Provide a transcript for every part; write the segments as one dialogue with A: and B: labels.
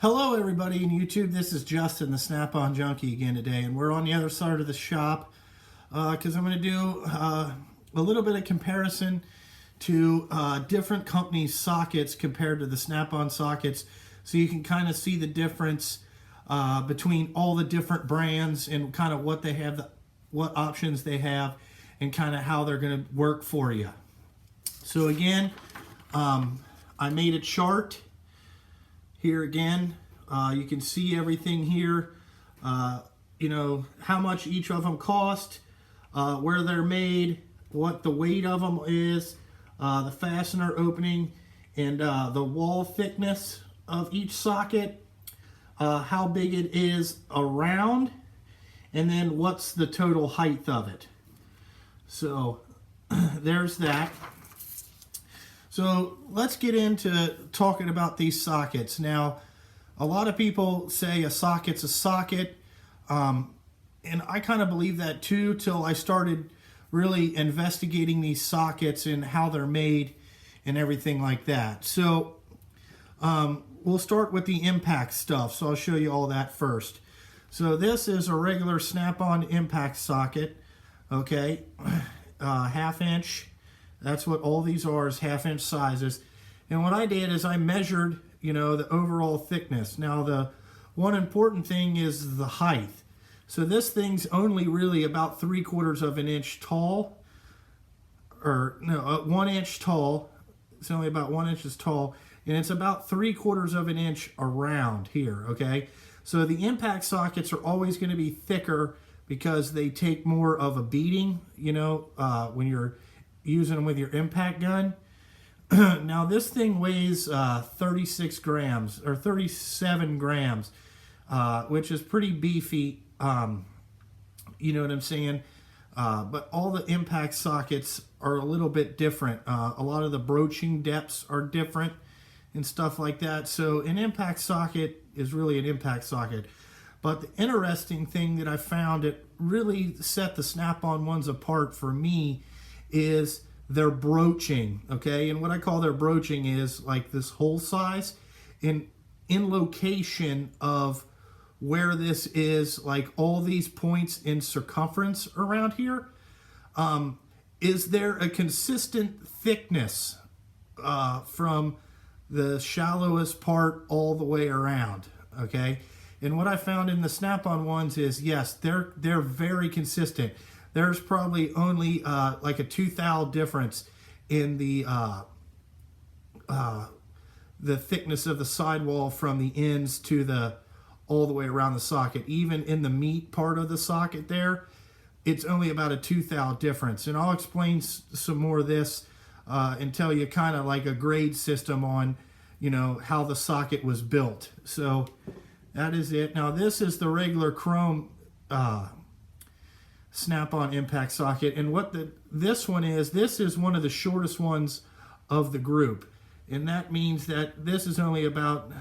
A: Hello everybody in YouTube, this is Justin the Snap-on Junkie again today, and we're on the other side of the shop because I'm going to do a little bit of comparison to different companies' sockets compared to the Snap-on sockets, so you can kind of see the difference between all the different brands and kind of what they have, what options they have, and kind of how they're going to work for you. So again, I made a chart. Here again, you can see everything here, you know, how much each of them cost, where they're made, what the weight of them is, the fastener opening, and the wall thickness of each socket, how big it is around, and then what's the total height of it. So there's that. So let's get into talking about these sockets. Now, a lot of people say a socket's a socket, and I kind of believe that too till I started really investigating these sockets and how they're made and everything like that. So we'll start with the impact stuff. So I'll show you all that first. So this is a regular snap-on impact socket, okay, 1/2 inch. That's what all these are, is 1/2 inch sizes. And what I did is I measured, you know, the overall thickness. Now the one important thing is the height. So this thing's only really about 3/4 of an inch tall, or no, 1 inch tall. It's only about 1 inch tall, and it's about 3/4 of an inch around here, okay? So the impact sockets are always going to be thicker because they take more of a beating, you know, when you're using them with your impact gun. Now this thing weighs 36 grams or 37 grams, which is pretty beefy, you know what I'm saying? But all the impact sockets are a little bit different. A lot of the broaching depths are different and stuff like that. So an impact socket is really an impact socket. But the interesting thing that I found that really set the Snap-on ones apart for me is their broaching, okay? And what I call their broaching is like this hole size in location of where this is, like all these points in circumference around here. Is there a consistent thickness from the shallowest part all the way around, okay? And what I found in the Snap-on ones is, yes, they're very consistent. There's probably only like a 2 thou difference in the thickness of the sidewall from the ends to the all the way around the socket. Even in the meat part of the socket there, it's only about a 2 thou difference. And I'll explain some more of this and tell you kind of like a grade system on, you know, how the socket was built. So that is it. Now this is the regular chrome Snap-on impact socket, and what this one is, this is one of the shortest ones of the group, and that means that this is only about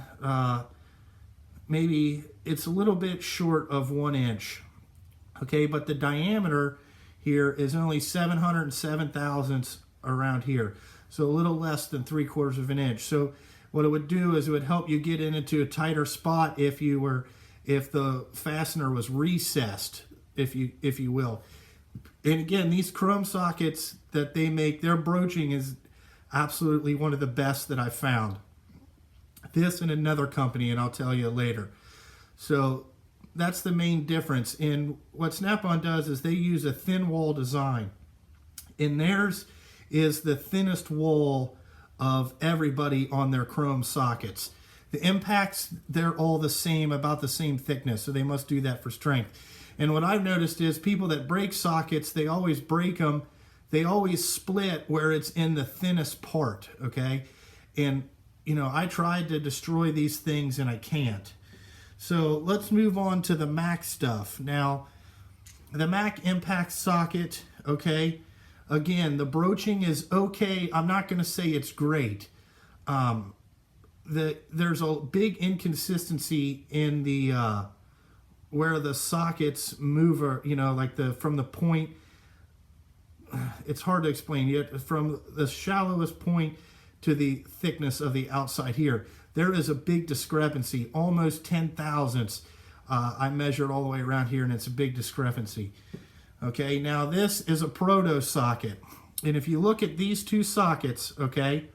A: maybe it's a little bit short of 1 inch, okay, but the diameter here is only 707 thousandths around here, so a little less than 3/4 of an inch. So what it would do is it would help you get into a tighter spot if the fastener was recessed, if you will. And again, these chrome sockets that they make, their broaching is absolutely one of the best that I've found. This and another company, and I'll tell you later. So that's the main difference. And what Snap-on does is they use a thin wall design, and theirs is the thinnest wall of everybody on their chrome sockets. The impacts, they're all the same, about the same thickness, so they must do that for strength. And what I've noticed is people that break sockets, they always break them, they always split where it's in the thinnest part, okay? And, you know, I tried to destroy these things and I can't. So let's move on to the Mac stuff. Now, the Mac impact socket, okay, again, the broaching is okay. I'm not going to say it's great. There's a big inconsistency in the where the sockets move, or, you know, like from the point, it's hard to explain yet, from the shallowest point to the thickness of the outside here. there is a big discrepancy, almost 10 thousandths. I measured all the way around here, and it's a big discrepancy. Okay, now this is a proto socket. And if you look at these two sockets, okay,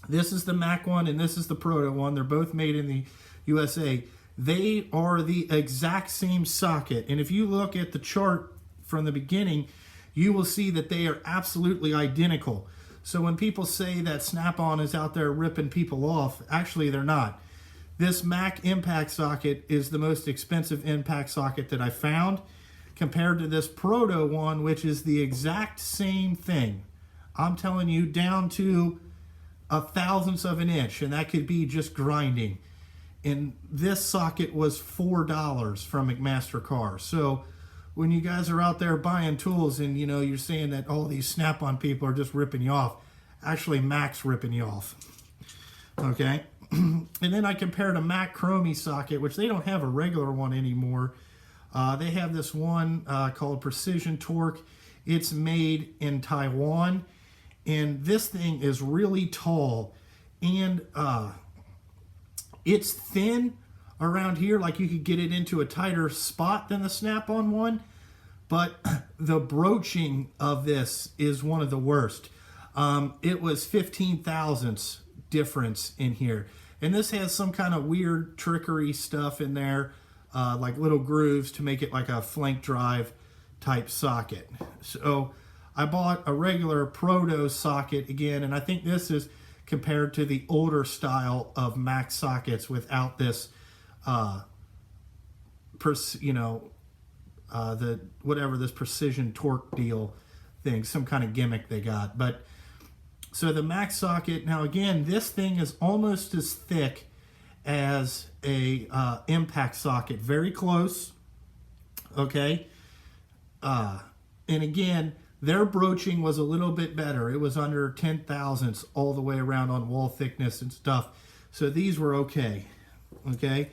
A: this is the Mac one and this is the proto one. They're both made in the USA. They are the exact same socket. And if you look at the chart from the beginning, you will see that they are absolutely identical. So when people say that Snap-on is out there ripping people off, actually they're not. This Mac impact socket is the most expensive impact socket that I found, compared to this proto one, which is the exact same thing. I'm telling you, down to a thousandth of an inch, and that could be just grinding. And this socket was $4 from McMaster-Carr. So when you guys are out there buying tools and you're saying that all these Snap-on people are just ripping you off, actually Mac's ripping you off. Okay, and then I compared a Mac Chromie socket, which they don't have a regular one anymore. They have this one called Precision Torque. It's made in Taiwan, and this thing is really tall, and it's thin around here, like you could get it into a tighter spot than the Snap-on one, but the broaching of this is one of the worst. It was 15 thousandths difference in here, and this has some kind of weird trickery stuff in there, like little grooves to make it like a flank drive type socket. So I bought a regular proto socket again, and I think this is compared to the older style of Mac sockets without this this precision torque deal thing, some kind of gimmick they got. But so the Mac socket, now again, this thing is almost as thick as a impact socket, very close. Okay, and again, their broaching was a little bit better. It was under 10 thousandths all the way around on wall thickness and stuff. So these were okay. Okay,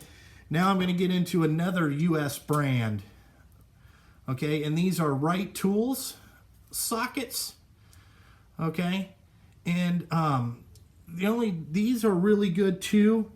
A: now I'm going to get into another US brand. Okay, and these are Right Tools sockets. Okay, and these are really good too.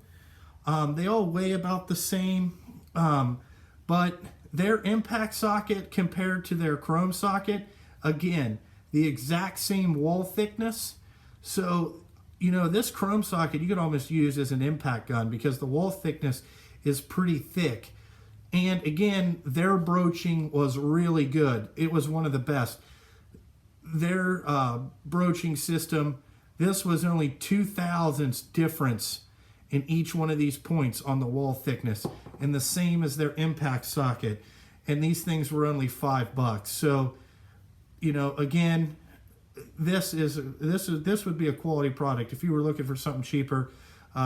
A: They all weigh about the same, but their impact socket compared to their chrome socket, again, the exact same wall thickness. So, this chrome socket you could almost use as an impact gun because the wall thickness is pretty thick. And again, their broaching was really good. It was one of the best. Their broaching system, this was only 2 thousandths difference in each one of these points on the wall thickness, and the same as their impact socket. And these things were only $5. So, again, this would be a quality product. If you were looking for something cheaper,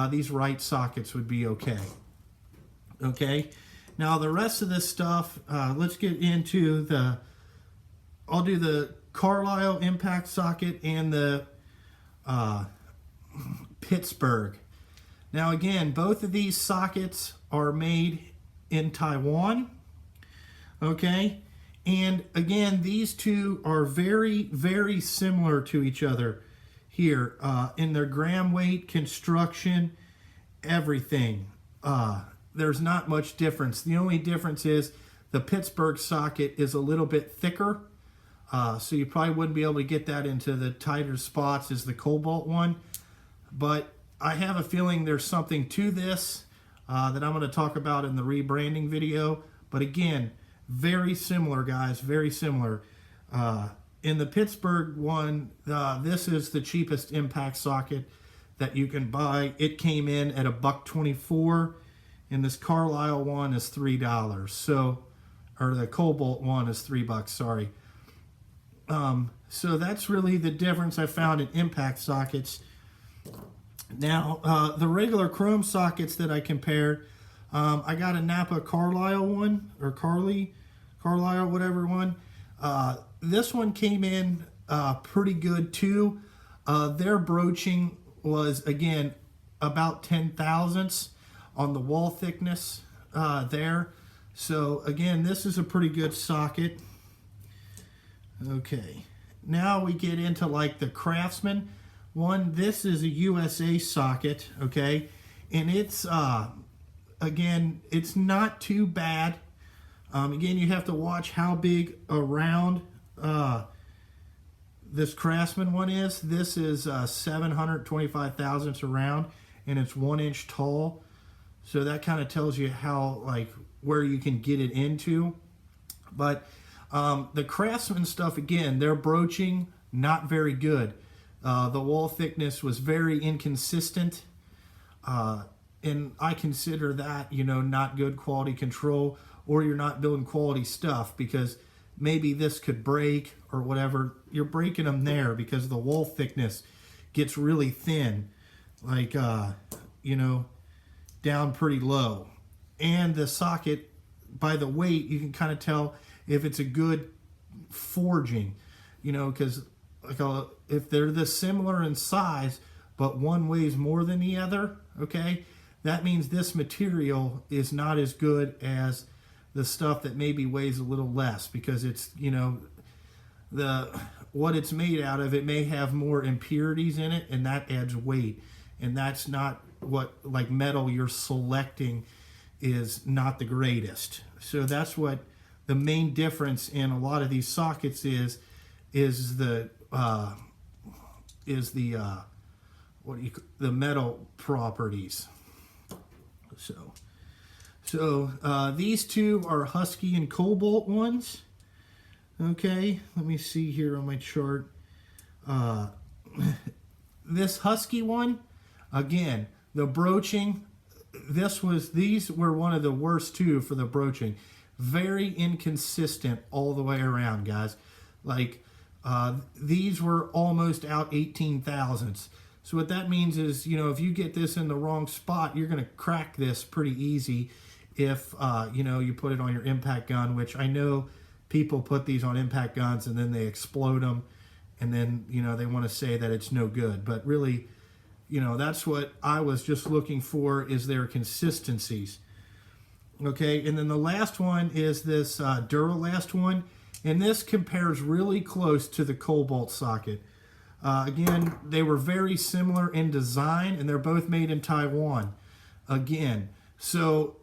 A: these Right sockets would be okay. Okay, now the rest of this stuff, let's get into I'll do the Carlisle impact socket and the Pittsburgh. Now again, both of these sockets are made in Taiwan. Okay, and again, these two are very, very similar to each other here in their gram weight, construction, everything. There's not much difference. The only difference is the Pittsburgh socket is a little bit thicker, so you probably wouldn't be able to get that into the tighter spots as the Cobalt one. But I have a feeling there's something to this that I'm going to talk about in the rebranding video. But again, very similar, guys, very similar. In the Pittsburgh one, this is the cheapest impact socket that you can buy. It came in at $1.24, and this Carlisle one is $3. So, or the Cobalt one is $3. Sorry. So that's really the difference I found in impact sockets. Now, the regular chrome sockets that I compared, I got a Napa Carlisle one, or Carlisle, whatever one. This one came in pretty good too. Their broaching was, again, about 10 thousandths on the wall thickness there. So, again, this is a pretty good socket. Okay, now we get into like the Craftsman one. This is a USA socket, okay, And it's, again, it's not too bad. Again, you have to watch how big around this Craftsman one is. This is 725 thousandths around, and it's 1 inch tall. So that kind of tells you how, like, where you can get it into. But the Craftsman stuff, again, their broaching, not very good. The wall thickness was very inconsistent. And I consider that, you know, not good quality control, or you're not building quality stuff, because maybe this could break or whatever. You're breaking them there because the wall thickness gets really thin, like, you know, down pretty low. And the socket, by the weight, you can kind of tell if it's a good forging, you know, because like if they're this similar in size, but one weighs more than the other, okay, that means this material is not as good as the stuff that maybe weighs a little less, because it's, you know, what it's made out of, it may have more impurities in it, and that adds weight. And that's not what, like, metal you're selecting is not the greatest. So that's what the main difference in a lot of these sockets is the metal properties. So these two are Husky and Cobalt ones. Okay, let me see here on my chart. This Husky one, again, the broaching, these were one of the worst too for the broaching. Very inconsistent all the way around, guys. Like, these were almost out 18 thousandths. So what that means is, you know, if you get this in the wrong spot, you're going to crack this pretty easy if, you know, you put it on your impact gun, which I know people put these on impact guns and then they explode them, and then, you know, they want to say that it's no good. But really, you know, that's what I was just looking for, is their consistencies. Okay, and then the last one is this Duralast one, and this compares really close to the Cobalt Socket. Again, they were very similar in design, and they're both made in Taiwan. Again, so,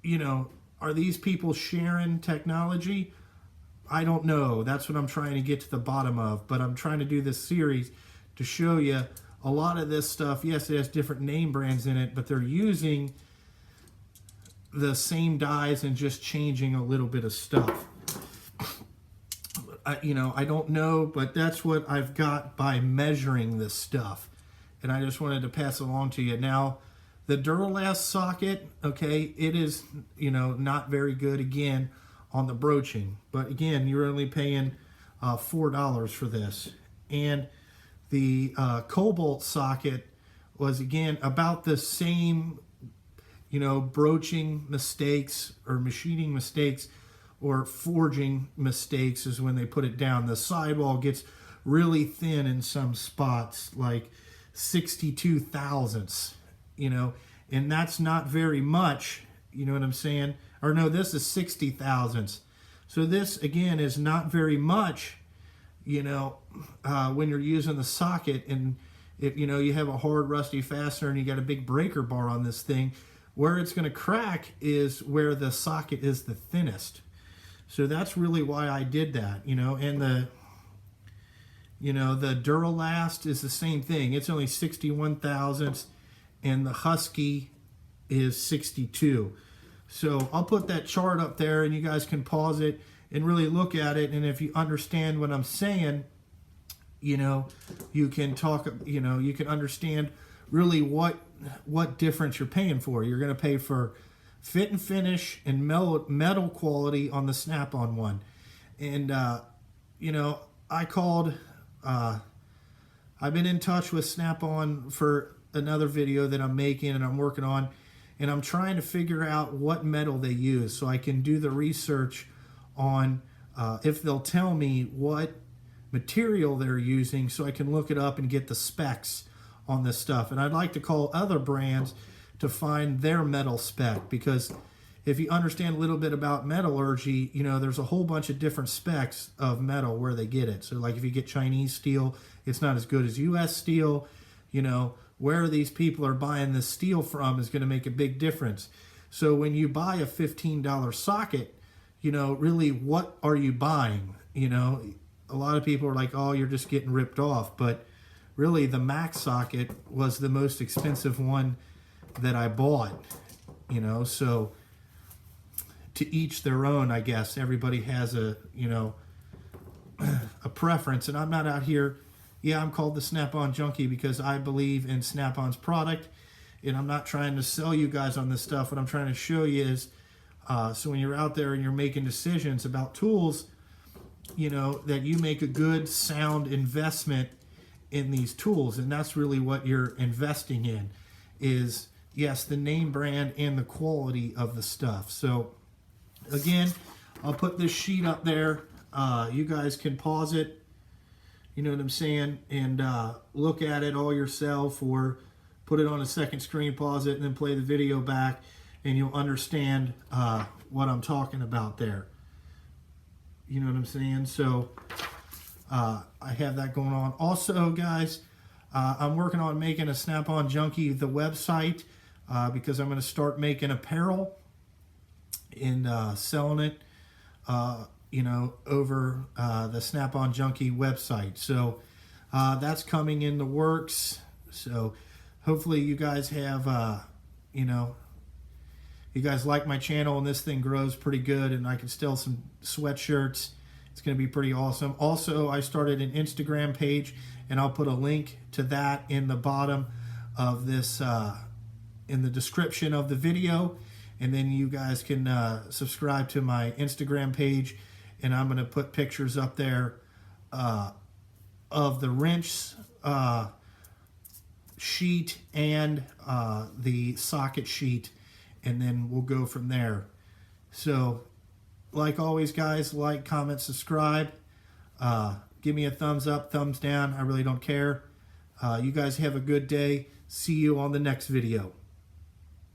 A: you know, are these people sharing technology? I don't know. That's what I'm trying to get to the bottom of. But I'm trying to do this series to show you a lot of this stuff. Yes, it has different name brands in it, but they're using the same dies and just changing a little bit of stuff. You know, I don't know, but that's what I've got by measuring this stuff. And I just wanted to pass it along to you. Now, the Duralast socket, okay, it is, you know, not very good, again, on the broaching. But again, you're only paying $4 for this. And the Cobalt socket was, again, about the same, you know, broaching mistakes or machining mistakes or forging mistakes is when they put it down. The sidewall gets really thin in some spots, like 62 thousandths, you know, and that's not very much, you know what I'm saying? Or no, this is 60 thousandths. So this, again, is not very much, you know, when you're using the socket. And if, you know, you have a hard rusty fastener and you got a big breaker bar on this thing, where it's going to crack is where the socket is the thinnest. So that's really why I did that, you know. And the, you know, the Duralast is the same thing. It's only 61 thousandths, and the Husky is 62. So I'll put that chart up there, and you guys can pause it and really look at it. And if you understand what I'm saying, you know, you can talk, you know, you can understand really what difference you're paying for. You're going to pay for fit and finish and metal quality on the Snap-on one. And, you know, I called, I've been in touch with Snap-on for another video that I'm making and I'm working on, and I'm trying to figure out what metal they use so I can do the research on if they'll tell me what material they're using, so I can look it up and get the specs on this stuff. And I'd like to call other brands to find their metal spec, because if you understand a little bit about metallurgy, you know, there's a whole bunch of different specs of metal where they get it. So like if you get Chinese steel, it's not as good as US steel, you know, where these people are buying this steel from is going to make a big difference. So when you buy a $15 socket, really what are you buying? A lot of people are like, oh, you're just getting ripped off. But really the Max socket was the most expensive one that I bought, so to each their own, I guess. Everybody has a preference, and I'm not out here, I'm called the Snap-on Junkie because I believe in Snap-on's product, and I'm not trying to sell you guys on this stuff. What I'm trying to show you is, so when you're out there and you're making decisions about tools, that you make a good, sound investment in these tools, and that's really what you're investing in, is, yes, the name brand and the quality of the stuff. So, again, I'll put this sheet up there. You guys can pause it, you know what I'm saying, and look at it all yourself, or put it on a second screen, pause it, and then play the video back, and you'll understand what I'm talking about there. You know what I'm saying? So I have that going on. Also, guys, I'm working on making a Snap-on Junkie, the website, because I'm going to start making apparel and selling it, over the Snap-on Junkie website. So that's coming in the works. So hopefully you guys have, you guys like my channel and this thing grows pretty good and I can sell some sweatshirts. It's going to be pretty awesome. Also, I started an Instagram page, and I'll put a link to that in the bottom of this, in the description of the video. And then you guys can subscribe to my Instagram page, and I'm going to put pictures up there of the wrench sheet and the socket sheet, and then we'll go from there. So, like always, guys, like, comment, subscribe. Give me a thumbs up, thumbs down. I really don't care. You guys have a good day. See you on the next video.